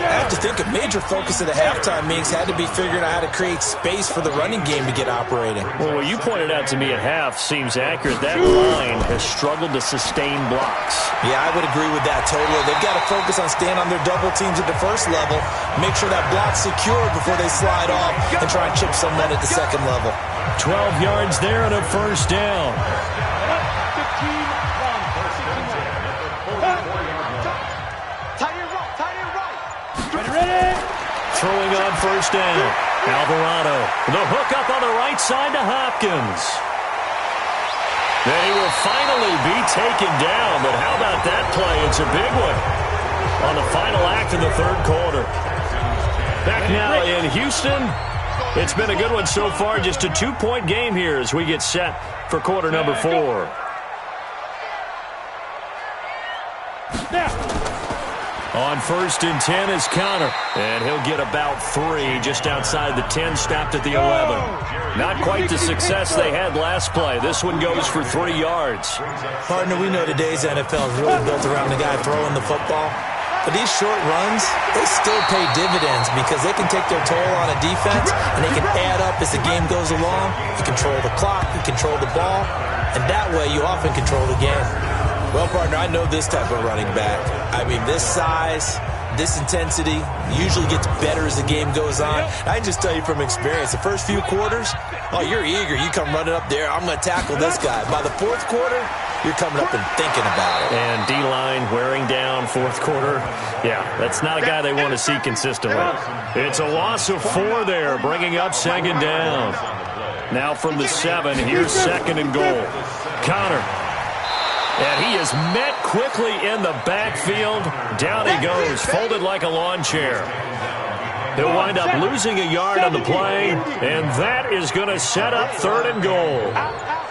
I have to think a major focus of the halftime meetings had to be figuring out how to create space for the running game to get operating. Well, what you pointed out to me at half seems accurate. That line has struggled to sustain blocks. Yeah, I would agree with that totally. They've got to focus on staying on their double teams at the first level, make sure that block's secured before they slide off and try and chip someone at the second level. 12 yards there and a first down. Throwing on first down. Alvarado. The hook up on the right side to Hopkins. They will finally be taken down, but how about that play? It's a big one on the final act of the 3rd quarter. Back now in Houston. It's been a good one so far. Just a 2-point game here as we get set for quarter number 4. On 1st and 10 is Connor, and he'll get about 3 just outside the 10, stopped at the 11. Not quite the success they had last play. This one goes for 3 yards. Partner, we know today's NFL is really built around the guy throwing the football. But these short runs, they still pay dividends because they can take their toll on a defense, and they can add up as the game goes along. You control the clock, you control the ball, and that way you often control the game. Well, partner, I know this type of running back. I mean, this size, this intensity usually gets better as the game goes on. I can just tell you from experience, the first few quarters, oh, you're eager. You come running up there, I'm going to tackle this guy. By the 4th quarter, you're coming up and thinking about it. And D-line wearing down 4th quarter. Yeah, that's not a guy they want to see consistently. It's a loss of 4 there, bringing up 2nd down. Now from the 7, here's 2nd and goal. Connor. And he is met quickly in the backfield. Down he goes, folded like a lawn chair. He'll wind up losing a yard on the play, and that is going to set up 3rd and goal.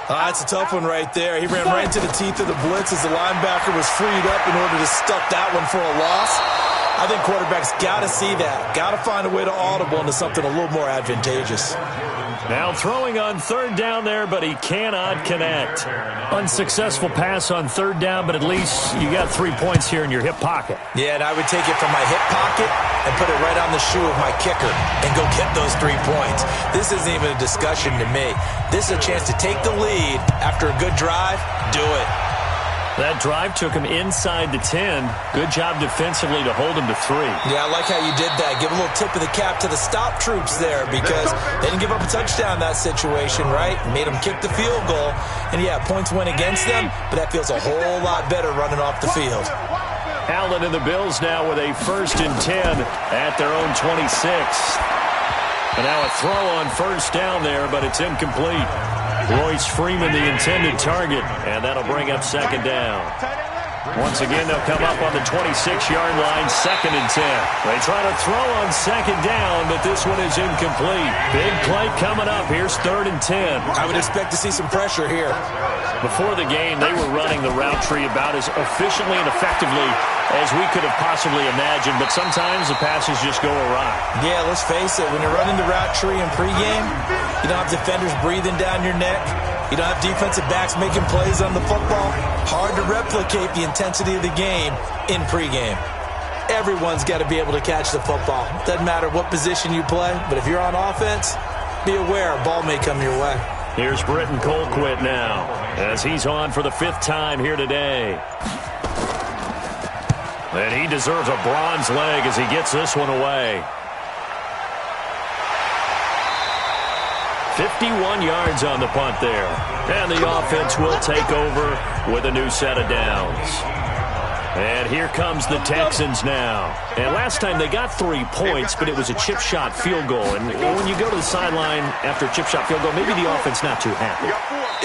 That's a tough one right there. He ran right into the teeth of the blitz as the linebacker was freed up in order to stuff that one for a loss. I think quarterbacks got to see that. Got to find a way to audible into something a little more advantageous. Now throwing on 3rd down there, but he cannot connect. Unsuccessful pass on 3rd down, but at least you got 3 points here in your hip pocket. Yeah, and I would take it from my hip pocket and put it right on the shoe of my kicker and go get those 3 points. This isn't even a discussion to me. This is a chance to take the lead after a good drive. Do it. That drive took him inside the 10. Good job defensively to hold him to 3. Yeah, I like how you did that. Give a little tip of the cap to the stop troops there because they didn't give up a touchdown in that situation, right? Made them kick the field goal. And, yeah, points went against them, but that feels a whole lot better running off the field. Allen and the Bills now with a 1st and 10 at their own 26. And now a throw on 1st down there, but it's incomplete. Royce Freeman, the intended target, and that'll bring up 2nd down. Once again, they'll come up on the 26-yard line, 2nd and 10. They try to throw on 2nd down, but this one is incomplete. Big play coming up. Here's 3rd and 10. I would expect to see some pressure here. Before the game, they were running the route tree about as efficiently and effectively as we could have possibly imagined, but sometimes the passes just go awry. Yeah, let's face it. When you're running the route tree in pregame, you don't have defenders breathing down your neck. You don't have defensive backs making plays on the football. Hard to replicate the intensity of the game in pregame. Everyone's got to be able to catch the football. Doesn't matter what position you play, but if you're on offense, be aware a ball may come your way. Here's Britton Colquitt now as he's on for the 5th time here today. And he deserves a bronze leg as he gets this one away. 51 yards on the punt there. And the offense will take over with a new set of downs. And here comes the Texans now. And last time they got 3 points, but it was a chip shot field goal. And when you go to the sideline after a chip shot field goal, maybe the offense not too happy.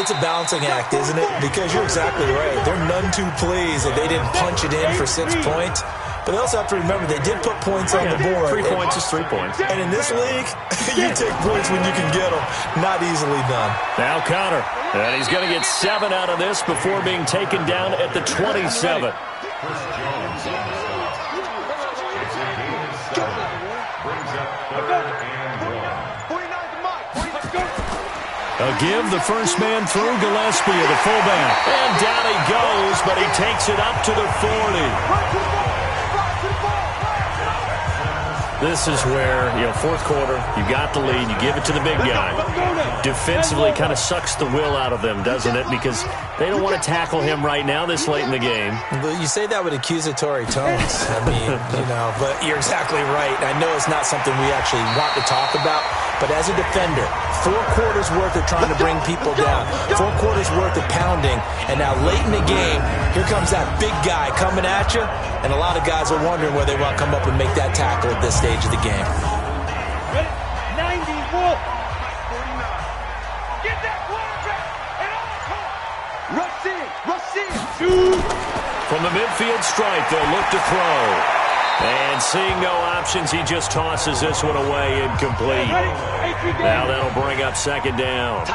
It's a balancing act, isn't it? Because you're exactly right. They're none too pleased that they didn't punch it in for 6 points. But they also have to remember they did put points on the board. 3 points is 3 points. And in this league, you take points when you can get them. Not easily done. Now Connor. And he's going to get 7 out of this before being taken down at the 27. A give the first man through Gillespie, the fullback. And down he goes, but he takes it up to the 40. This is where, fourth quarter, you got the lead, you give it to the big guy. Defensively kind of sucks the will out of them, doesn't it? Because they don't want to tackle him right now this late in the game. But you say that with accusatory tones. I mean, but you're exactly right. I know it's not something we actually want to talk about, but as a defender, 4 quarters worth of trying to bring people down, 4 quarters worth of pounding, and now late in the game, here comes that big guy coming at you, and a lot of guys are wondering where they want to come up and make that tackle at this stage of the game. 90 Wolf. 49. Get that quarterback and all. Rush in. Shoot. From the midfield stripe, they'll look to throw. And seeing no options, he just tosses this one away, incomplete. Now that'll bring up second down.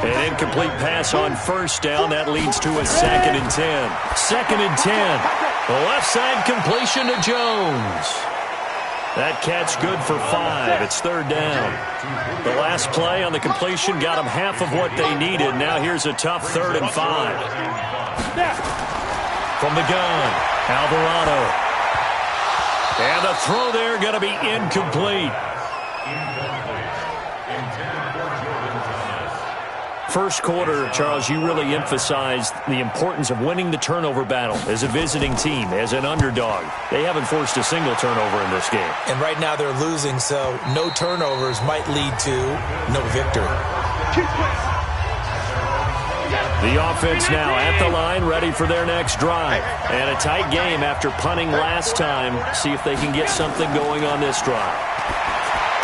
An incomplete pass on first down. That leads to a 2nd and 10. 2nd and 10. The left side completion to Jones. That catch good for 5. It's 3rd down. The last play on the completion got them half of what they needed. Now here's a tough 3rd and 5. From the gun, Alvarado. And the throw there going to be incomplete. First quarter, Charles, you really emphasized the importance of winning the turnover battle as a visiting team, as an underdog. They haven't forced a single turnover in this game. And right now they're losing, so no turnovers might lead to no victory. The offense now at the line, ready for their next drive. And a tight game after punting last time. See if they can get something going on this drive.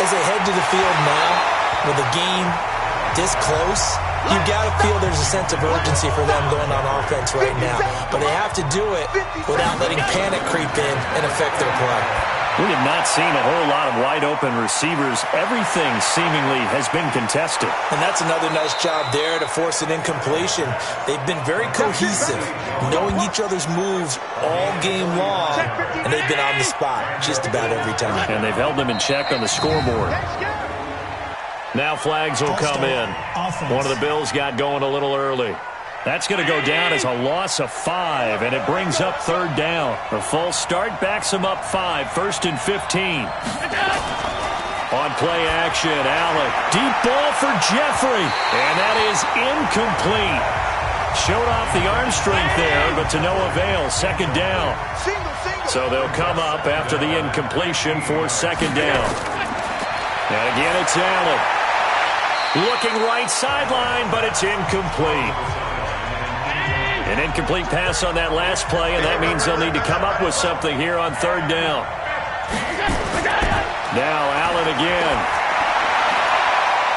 As they head to the field now, with the game this close, you got to feel there's a sense of urgency for them going on offense right now. But they have to do it without letting panic creep in and affect their play. We have not seen a whole lot of wide-open receivers. Everything seemingly has been contested. And that's another nice job there to force an incompletion. They've been very cohesive, knowing each other's moves all game long, and they've been on the spot just about every time. And they've held them in check on the scoreboard. Now flags will come in. One of the Bills got going a little early. That's going to go down as a loss of 5, and it brings up 3rd down. A false start backs them up 5, 1st and 15. On play action, Allen. Deep ball for Jeffrey, and that is incomplete. Showed off the arm strength there, but to no avail. 2nd down. So they'll come up after the incompletion for 2nd down. And again, it's Allen. Looking right sideline, but it's incomplete. An incomplete pass on that last play, and that means they'll need to come up with something here on 3rd down. Now Allen again.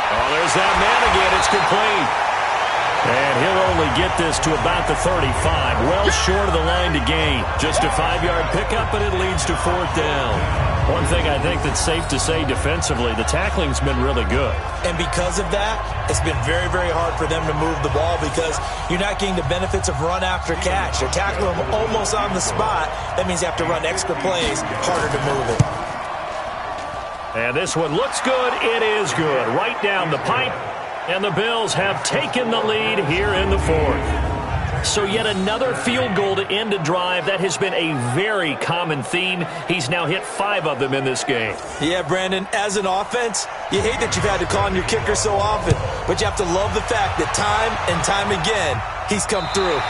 Oh, there's that man again. It's complete. And he'll only get this to about the 35. Well short of the line to gain. Just a 5-yard pickup, but it leads to 4th down. One thing I think that's safe to say defensively, the tackling's been really good. And because of that, it's been very, very hard for them to move the ball because you're not getting the benefits of run after catch. They're tackling them almost on the spot. That means you have to run extra plays, harder to move it. And this one looks good. It is good. Right down the pipe. And the Bills have taken the lead here in the 4th. So yet another field goal to end a drive. That has been a very common theme. He's now hit 5 of them in this game. Yeah, Brandon, as an offense, you hate that you've had to call on your kicker so often, but you have to love the fact that time and time again, he's come through.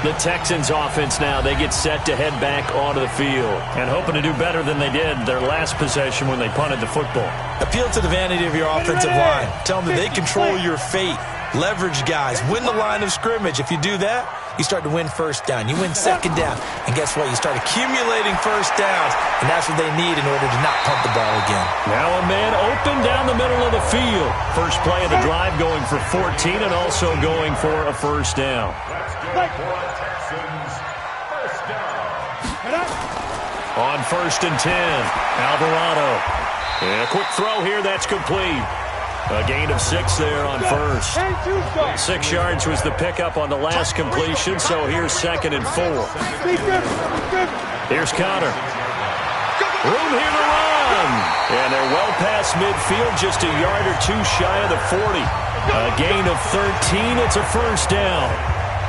The Texans offense now, they get set to head back onto the field and hoping to do better than they did their last possession when they punted the football. Appeal to the vanity of your offensive line. Tell them that they control your fate. leverage guys, win the line of scrimmage. If you do that, you start to win first down. You win second down. And guess what? You start accumulating first downs, and that's what they need in order to not punt the ball again. Now a man open down the middle of the field. First play of the drive going for 14 and also going for a first down. On 1st and 10, Alvarado. And a quick throw here, that's complete. A gain of 6 there on first. 6 yards was the pickup on the last completion, so here's 2nd and 4. Here's Connor. Room here to run. And they're well past midfield, just a yard or two shy of the 40. A gain of 13, it's a first down.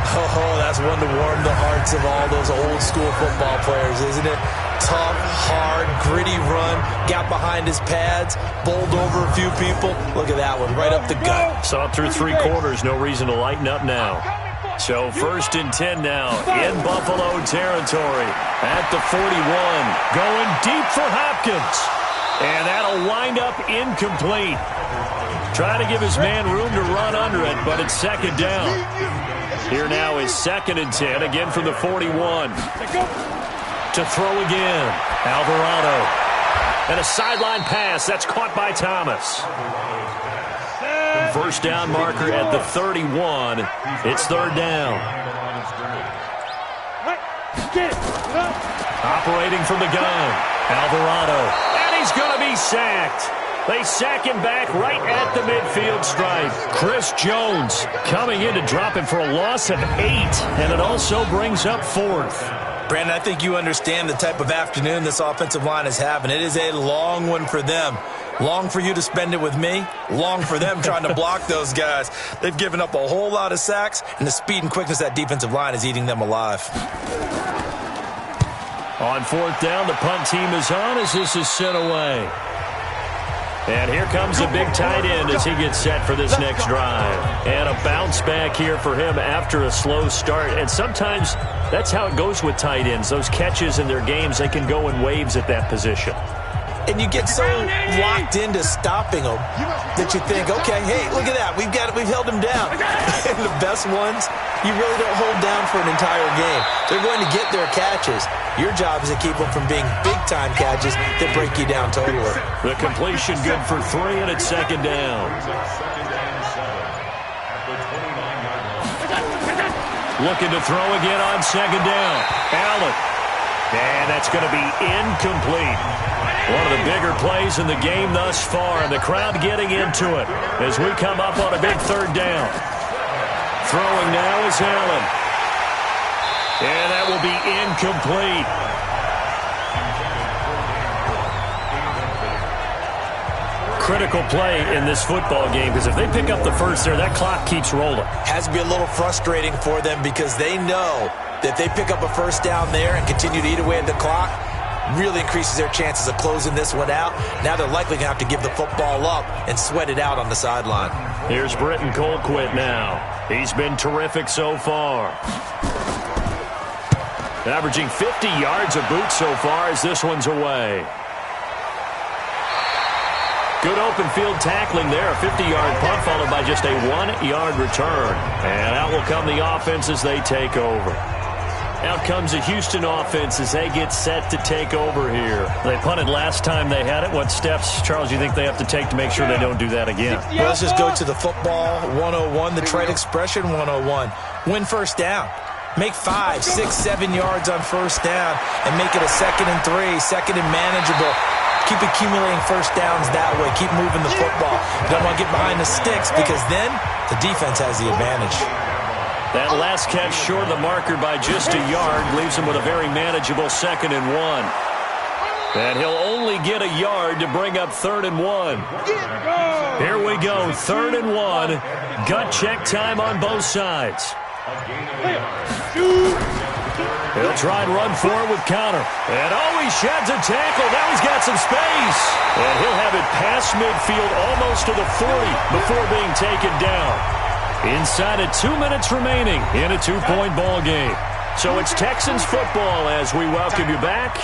Oh, that's one to warm the hearts of all those old-school football players, isn't it? Tough, hard, gritty run, got behind his pads, bowled over a few people. Look at that one, right up the gut. Saw it through 3 quarters, no reason to lighten up now. So 1st and 10 now in Buffalo territory at the 41. Going deep for Hopkins. And that'll wind up incomplete. Trying to give his man room to run under it, but it's 2nd down. Here now is 2nd and 10, again from the 41. To throw again, Alvarado. And a sideline pass, that's caught by Thomas. First down marker at the 31. It's 3rd down. Operating from the gun, Alvarado. And he's going to be sacked. They sack him back right at the midfield stripe. Chris Jones coming in to drop him for a loss of 8, and it also brings up 4th. Brandon, I think you understand the type of afternoon this offensive line is having. It is a long one for them. Long for you to spend it with me. Long for them trying to block those guys. They've given up a whole lot of sacks, and the speed and quickness of that defensive line is eating them alive. On 4th down, the punt team is on as this is sent away. And here comes a big tight end as he gets set for this next drive. And a bounce back here for him after a slow start. And sometimes that's how it goes with tight ends. Those catches in their games, they can go in waves at that position. And you get so locked into stopping them that you think, okay, hey, look at that. We've held him down. And the best ones, you really don't hold down for an entire game. They're going to get their catches. Your job is to keep them from being big-time catches that break you down totally. The completion good for 3, and it's 2nd down. Looking to throw again on 2nd down. Allen. And that's going to be incomplete. One of the bigger plays in the game thus far, and the crowd getting into it as we come up on a big 3rd down. Throwing now is Allen. And that will be incomplete. Critical play in this football game, because if they pick up the first there, that clock keeps rolling. Has to be a little frustrating for them because they know that if they pick up a first down there and continue to eat away at the clock, really increases their chances of closing this one out. Now they're likely going to have to give the football up and sweat it out on the sideline. Here's Britton Colquitt now. He's been terrific so far. Averaging 50 yards a boot so far as this one's away. Good open field tackling there. A 50-yard punt followed by just a 1-yard return. And out will come the offense as they take over. Out comes the Houston offense as they get set to take over here. They punted last time they had it. What steps, Charles, do you think they have to take to make sure they don't do that again? Well, let's just go to the football 101, the trade expression 101. Win first down. Make 5, 6, 7 yards on first down and make it a 2nd and 3, 2nd and manageable. Keep accumulating first downs that way. Keep moving the football. You don't want to get behind the sticks because then the defense has the advantage. That last catch short of the marker by just a yard leaves him with a very manageable 2nd and 1. And he'll only get a yard to bring up 3rd and 1. Here we go, 3rd and 1. Gut check time on both sides. He'll try and run forward with Connor. And he sheds a tackle. Now he's got some space. And he'll have it past midfield almost to the 40 before being taken down. Inside of 2 minutes remaining in a 2-point ball game. So it's Texans football as we welcome you back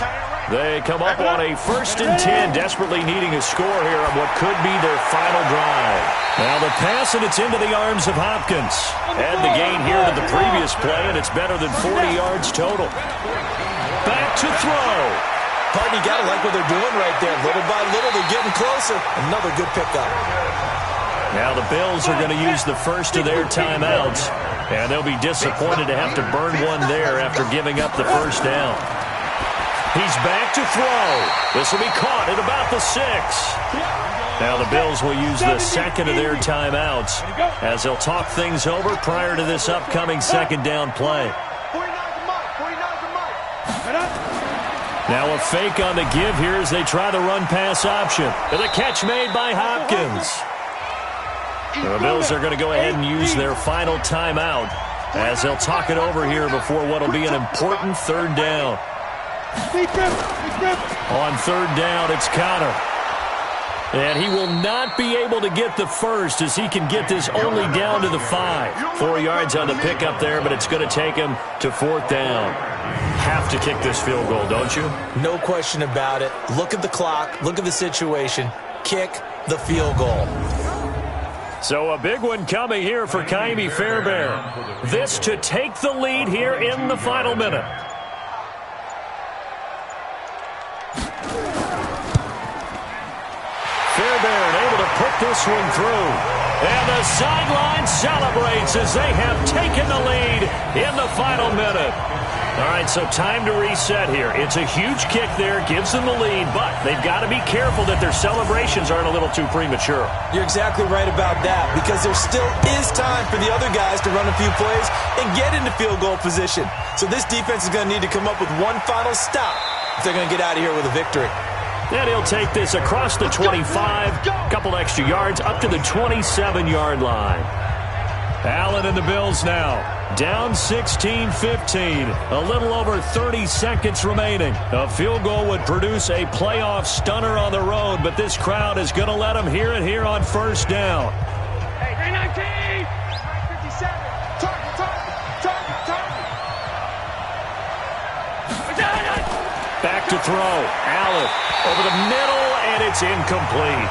They come up on a 1st and 10, desperately needing a score here on what could be their final drive. Now the pass, and it's into the arms of Hopkins. Add the gain here to the previous play, and it's better than 40 yards total. Back to throw. Partner, you got to like what they're doing right there. Little by little, they're getting closer. Another good pickup. Now the Bills are going to use the first of their timeouts, and they'll be disappointed to have to burn one there after giving up the first down. He's back to throw. This will be caught at about the 6. Now the Bills will use the second of their timeouts as they'll talk things over prior to this upcoming second down play. Now a fake on the give here as they try the run-pass option. And the catch made by Hopkins. The Bills are going to go ahead and use their final timeout as they'll talk it over here before what will be an important third down. On third down, it's Connor. And he will not be able to get the first as he can get this only down to the 5. 4 yards on the pickup there, but it's going to take him to 4th down. Have to kick this field goal, don't you? No question about it. Look at the clock. Look at the situation. Kick the field goal. So a big one coming here for Kaimi Fairbairn. This to take the lead here in the final minute. Fairbairn able to put this one through. And the sideline celebrates as they have taken the lead in the final minute. All right, so time to reset here. It's a huge kick there, gives them the lead, but they've got to be careful that their celebrations aren't a little too premature. You're exactly right about that, because there still is time for the other guys to run a few plays and get into field goal position. So this defense is going to need to come up with one final stop if they're going to get out of here with a victory. And he'll take this across the 25, couple extra yards, up to the 27-yard line. Allen and the Bills now down 16-15. A little over 30 seconds remaining. A field goal would produce a playoff stunner on the road, but this crowd is going to let them hear it here on first down. Hey, 319! 57! Target! Back to throw. Allen over the middle, and it's incomplete.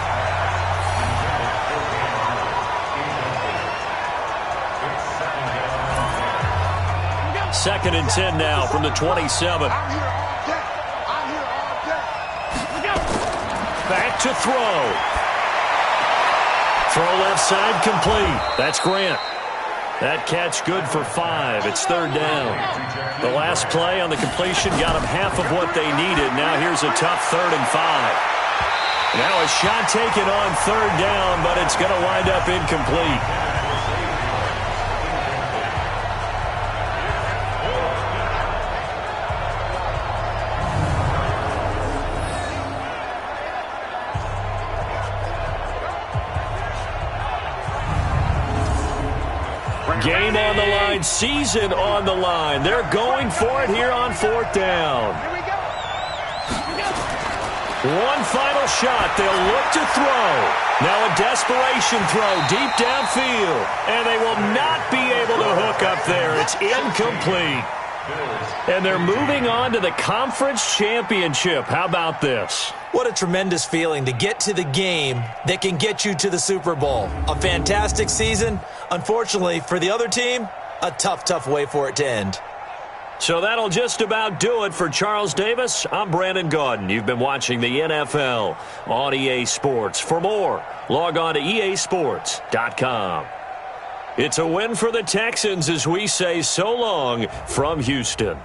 Second and 10 now from the 27. Back to throw. Throw left side complete. That's Grant. That catch good for 5. It's third down. The last play on the completion got them half of what they needed. Now here's a tough 3rd and 5. Now a shot taken on third down, but it's going to wind up incomplete. Game on the line, season on the line. They're going for it here on 4th down. One final shot. They'll look to throw. Now a desperation throw deep downfield. And they will not be able to hook up there. It's incomplete. And they're moving on to the conference championship. How about this? What a tremendous feeling to get to the game that can get you to the Super Bowl. A fantastic season. Unfortunately, for the other team, a tough way for it to end. So that'll just about do it for Charles Davis. I'm Brandon Gaudin. You've been watching the NFL on EA Sports. For more, log on to easports.com. It's a win for the Texans as we say so long from Houston.